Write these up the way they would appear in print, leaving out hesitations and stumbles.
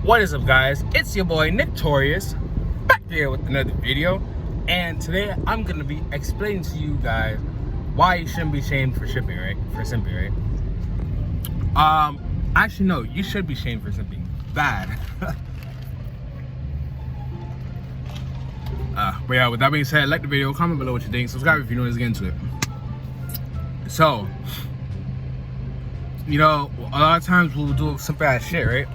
What is up, guys? It's your boy Nick Torius back here with another video, and today I'm gonna be explaining to you guys why you shouldn't be shamed for shipping, right? For simping, right? Actually, no, you should be shamed for simping. Bad. But yeah, with that being said, like the video, comment below what you think, subscribe if you know. Let's get into it. So, you know, a lot of times we'll do some bad shit, right?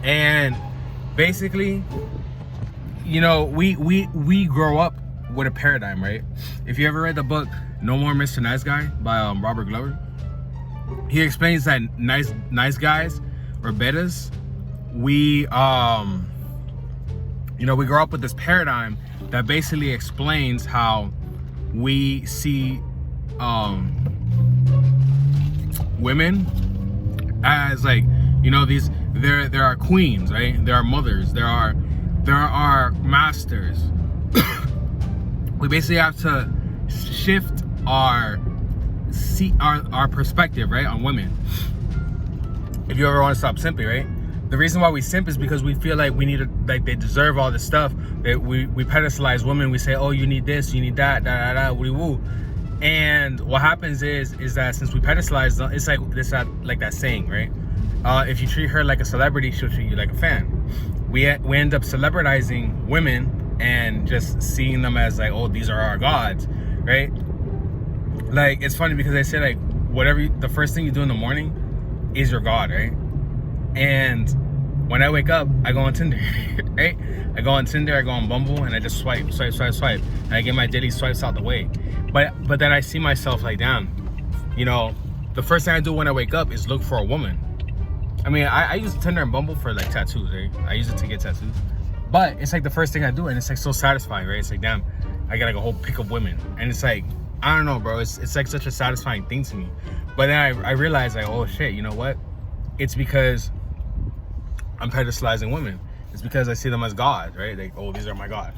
And basically, you know, we grow up with a paradigm, right? If you ever read the book No More Mr. Nice Guy by Robert Glover, he explains that nice guys or betas, we you know, we grow up with this paradigm that basically explains how we see women as, like, you know, these there are queens, right? There are mothers, there are masters. We basically have to shift our perspective, right, on women. If you ever want to stop simping, right? The reason why we simp is because we feel like we need to, like, they deserve all this stuff. That we pedestalize women. We say, oh, you need this, you need that, woo woo. And what happens is that since we pedestalize, it's like this, like that saying, right? If you treat her like a celebrity, she'll treat you like a fan. We end up celebritizing women and just seeing them as, like, oh, these are our gods, right? Like, it's funny because they say, like, the first thing you do in the morning is your god, right? And when I wake up, I go on Tinder, right? I go on Tinder, I go on Bumble, and I just swipe, and I get my daily swipes out the way. But then I see myself like, damn, you know, the first thing I do when I wake up is look for a woman. I mean, I use Tinder and Bumble for, like, tattoos, right? I use it to get tattoos. But it's like the first thing I do, and it's like so satisfying, right? It's like, damn, I got like a whole pick of women. And it's like, I don't know, bro. It's like such a satisfying thing to me. But then I realized, like, oh shit, you know what? It's because I'm pedestalizing women. It's because I see them as God, right? Like, oh, these are my God.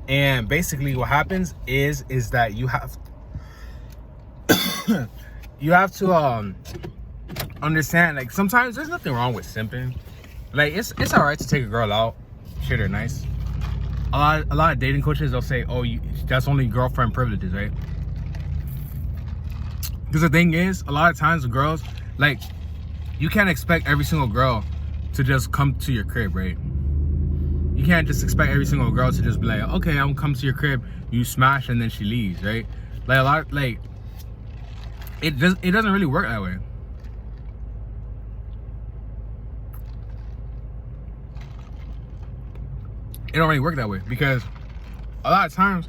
And basically what happens is that you have to understand, like, sometimes there's nothing wrong with simping. Like, it's all right to take a girl out, treat her nice. A lot of dating coaches, they'll say, oh, that's only girlfriend privileges, right? Because the thing is, a lot of times the girls, like, you can't expect every single girl to just come to your crib, right? You can't just expect every single girl to just be like, okay, I'm gonna come to your crib, you smash, and then she leaves, right? Like, it doesn't really work that way. It don't really work that way, because a lot of times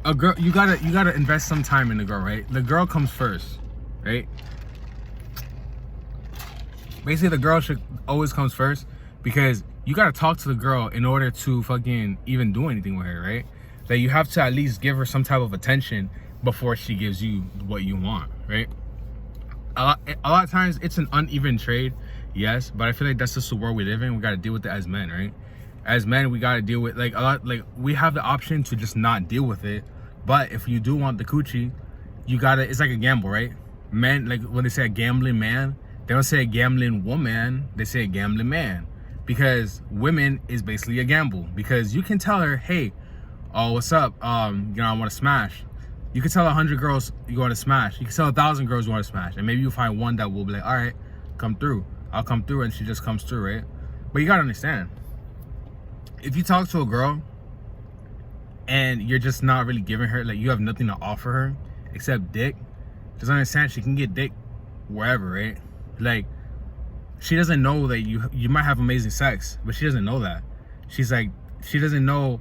a girl, you gotta invest some time in the girl, right? The girl comes first, right? Basically, the girl should always comes first, because you gotta talk to the girl in order to fucking even do anything with her, right? That you have to at least give her some type of attention before she gives you what you want, right? A lot of times it's an uneven trade, yes, but I feel like that's just the world we live in. We gotta deal with it as men, right? As men, we gotta deal with, like, we have the option to just not deal with it. But if you do want the coochie, you gotta, it's like a gamble, right? Men, like, when they say a gambling man, they don't say a gambling woman, they say a gambling man. Because women is basically a gamble. Because you can tell her, hey, oh, what's up? You know, I want to smash. You can tell 100 girls you want to smash. You can tell 1,000 girls you want to smash. And maybe you'll find one that will be like, all right, come through. I'll come through, and she just comes through, right? But you gotta understand, if you talk to a girl and you're just not really giving her, like, you have nothing to offer her except dick, just understand she can get dick wherever, right? Like, she doesn't know that you might have amazing sex, but she doesn't know that. She's like, she doesn't know.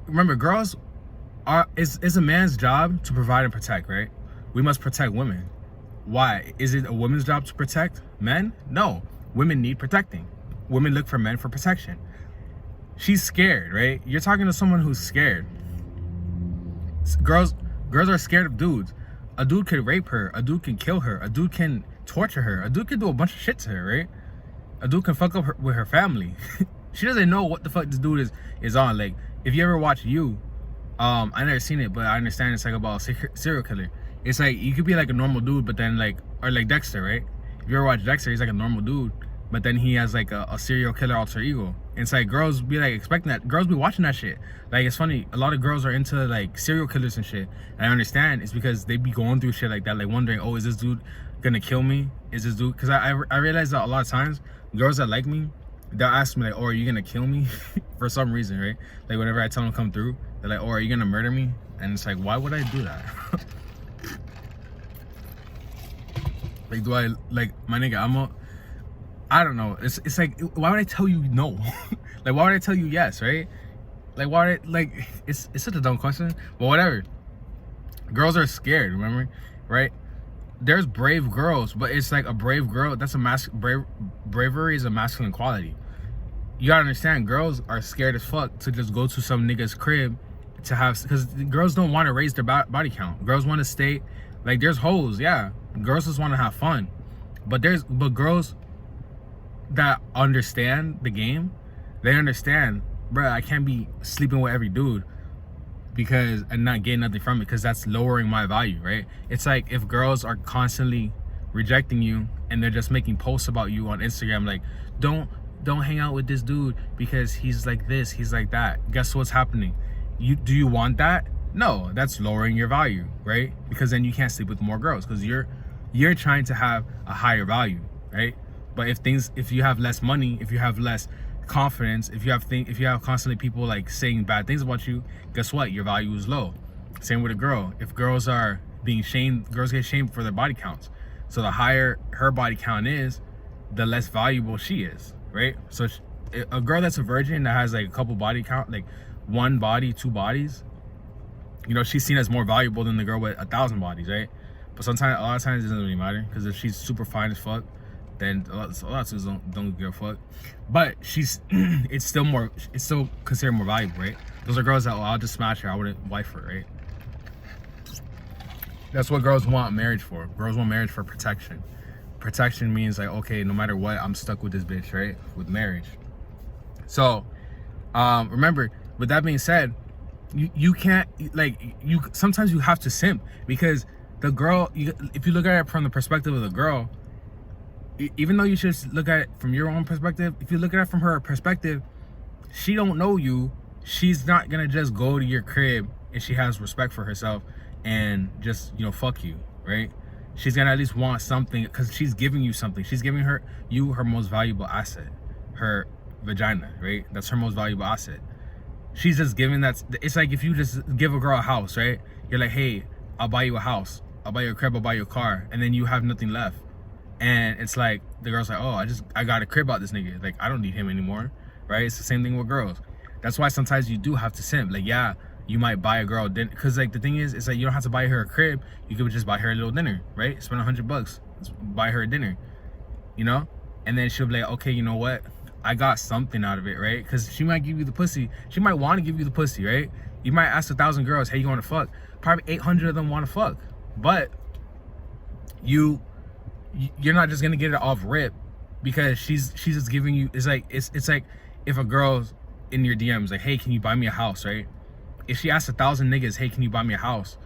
Remember, girls it's a man's job to provide and protect, right? We must protect women. Why? Is it a woman's job to protect men? No. Women need protecting. Women look for men for protection. She's scared, right? You're talking to someone who's scared. Girls are scared of dudes. A dude could rape her. A dude can kill her. A dude can torture her. A dude can do a bunch of shit to her, right? A dude can fuck up with her family. She doesn't know what the fuck this dude is on. Like, if you ever watch You, I never seen it, but I understand it's like about a serial killer. It's like, you could be like a normal dude, but then, like, or like Dexter, right? if you ever watch Dexter, he's like a normal dude, but then he has like a serial killer alter ego. And it's like girls be like expecting that. Girls be watching that shit. Like it's funny. A lot of girls are into like serial killers and shit. And I understand it's because they be going through shit like that, like wondering, oh, is this dude gonna kill me? Is this dude? Because I realize that a lot of times girls that like me, they'll ask me like, oh, are you gonna kill me? For some reason, right? Like whenever I tell them to come through, they're like, oh, are you gonna murder me? And it's like, why would I do that? Like, do I, like, my nigga, I don't know. It's like, why would I tell you no? Like, why would I tell you yes, right? Like, why would I, like, it's such a dumb question. But whatever. Girls are scared, remember? Right? There's brave girls, but it's like a brave girl, that's bravery is a masculine quality. You gotta understand, girls are scared as fuck to just go to some nigga's crib to have, because girls don't want to raise their body count. Girls want to stay, like, there's hoes, yeah. Girls just want to have fun, but girls that understand the game, they understand, bro, I can't be sleeping with every dude and not getting nothing from it, because that's lowering my value, right? It's like if girls are constantly rejecting you and they're just making posts about you on Instagram, like, don't hang out with this dude because he's like this, he's like that. Guess what's happening? Do you want that? No, that's lowering your value, right? Because then you can't sleep with more girls because you're trying to have a higher value, right? But if you have less money, if you have less confidence, if you have constantly people like saying bad things about you, guess what? Your value is low. Same with a girl. If girls are being shamed, girls get shamed for their body counts. So the higher her body count is, the less valuable she is, right? So a girl that's a virgin that has like a couple body count, like one body, two bodies, you know, she's seen as more valuable than the girl with 1,000 bodies, right? But sometimes, a lot of times, it doesn't really matter, because if she's super fine as fuck, then a lot of dudes don't give a fuck. But it's still considered more valuable, right? Those are girls that, oh, I'll just smash her, I wouldn't wife her, right? That's what girls want marriage for. Girls want marriage for protection. Protection means like, okay, no matter what, I'm stuck with this bitch, right? With marriage. So, remember, with that being said, you can't, like, sometimes you have to simp, because the girl, if you look at it from the perspective of the girl, even though you should look at it from your own perspective, if you look at it from her perspective, she don't know you. She's not gonna just go to your crib if she has respect for herself and just, you know, fuck you, right? She's gonna at least want something, because she's giving you something. She's giving you her most valuable asset, her vagina, right? That's her most valuable asset. She's just giving that. It's like if you just give a girl a house, right? You're like, hey, I'll buy you a house, I'll buy you a crib, I'll buy you a car, and then you have nothing left. And it's like, the girl's like, oh, I got a crib out this nigga, like, I don't need him anymore, right? It's the same thing with girls. That's why sometimes you do have to simp. Like, yeah, you might buy a girl dinner, because like the thing is, it's like you don't have to buy her a crib. You could just buy her a little dinner, right? Spend $100, buy her a dinner, you know? And then she'll be like, okay, you know what? I got something out of it, right? Because she might give you the pussy. She might want to give you the pussy, right? You might ask 1,000 girls, hey, you want to fuck? Probably 800 of them want to fuck. But you're not just gonna get it off rip, because she's just giving you. It's like if a girl's in your DMs like, hey, can you buy me a house, right? If she asks 1,000 niggas, hey, can you buy me a house?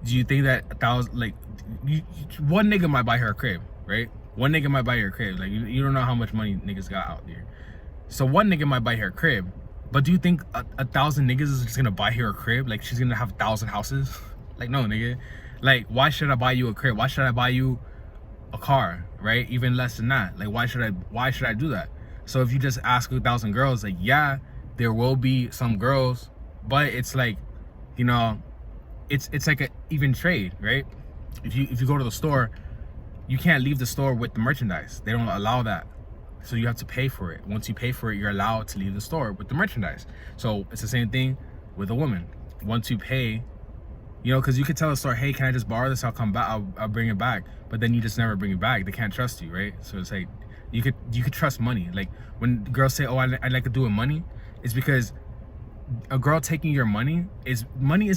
Do you think that 1,000, like, one nigga might buy her a crib, right? One nigga might buy her a crib. Like, you don't know how much money niggas got out there. So one nigga might buy her a crib, but do you think 1,000 niggas is just gonna buy her a crib? Like, she's gonna have 1,000 houses? Like, no, nigga. Like, why should I buy you a crib? Why should I buy you a car, right? Even less than that. Like, why should I do that? So if you just ask 1,000 girls, like, yeah, there will be some girls, but it's like, you know, it's like an even trade, right? If you go to the store, you can't leave the store with the merchandise. They don't allow that. So you have to pay for it. Once you pay for it, you're allowed to leave the store with the merchandise. So it's the same thing with a woman. Once you pay, you know, because you could tell the store, hey, can I just borrow this? I'll come back. I'll bring it back. But then you just never bring it back. They can't trust you, right? So it's like, you could trust money. Like when girls say, oh, I'd like to do with money, it's because a girl taking your money is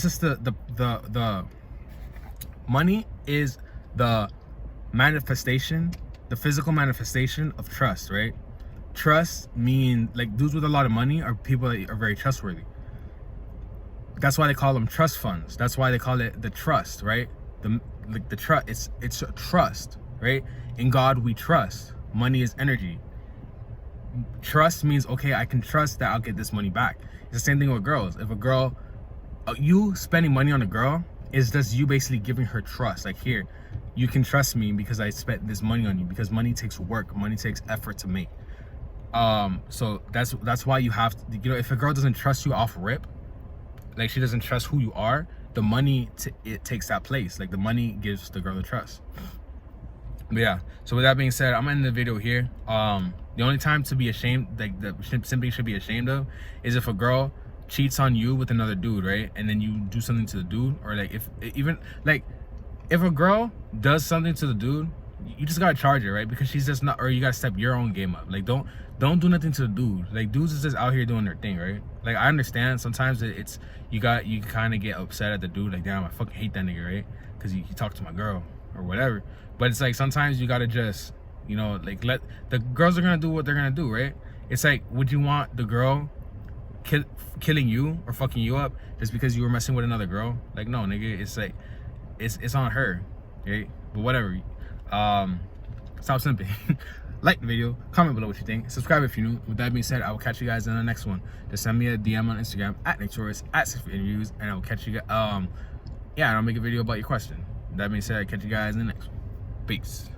just the money is the manifestation, the physical manifestation of trust, right? Trust mean, like, dudes with a lot of money are people that are very trustworthy. That's why they call them trust funds. That's why they call it the trust, right? The trust. It's a trust. right? In God we trust. Money is energy. Trust means, okay, I can trust that I'll get this money back. It's the same thing with girls. If a girl, you spending money on a girl is just you basically giving her trust. Like, here, you can trust me because I spent this money on you, because money takes work, money takes effort to make. So that's why you have to, you know, if a girl doesn't trust you off rip, like she doesn't trust who you are, the money it takes that place. Like the money gives the girl the trust. But yeah, so with that being said, I'm ending the video here. The only time to be ashamed, like the simping should be ashamed of, is if a girl cheats on you with another dude, right? And then you do something to the dude, or like if a girl does something to the dude, you just gotta charge her, right? Because she's just not, or you gotta step your own game up. Like don't do nothing to the dude. Like dudes is just out here doing their thing, right? Like I understand sometimes it's you kind of get upset at the dude, like damn, I fucking hate that nigga, right? Because he talked to my girl or whatever. But it's like sometimes you gotta just, you know, like let the girls are gonna do what they're gonna do, right? It's like, would you want the girl killing you or fucking you up just because you were messing with another girl? Like no, nigga, it's like it's on her, right? But whatever. Stop simping. Like the video, comment below what you think, subscribe if you're new. With that being said, I will catch you guys in the next one. Just send me a DM on Instagram at Torius at @6interviews, and I will catch you guys. Yeah, and I'll make a video about your question. With that being said, I'll catch you guys in the next one. Peace.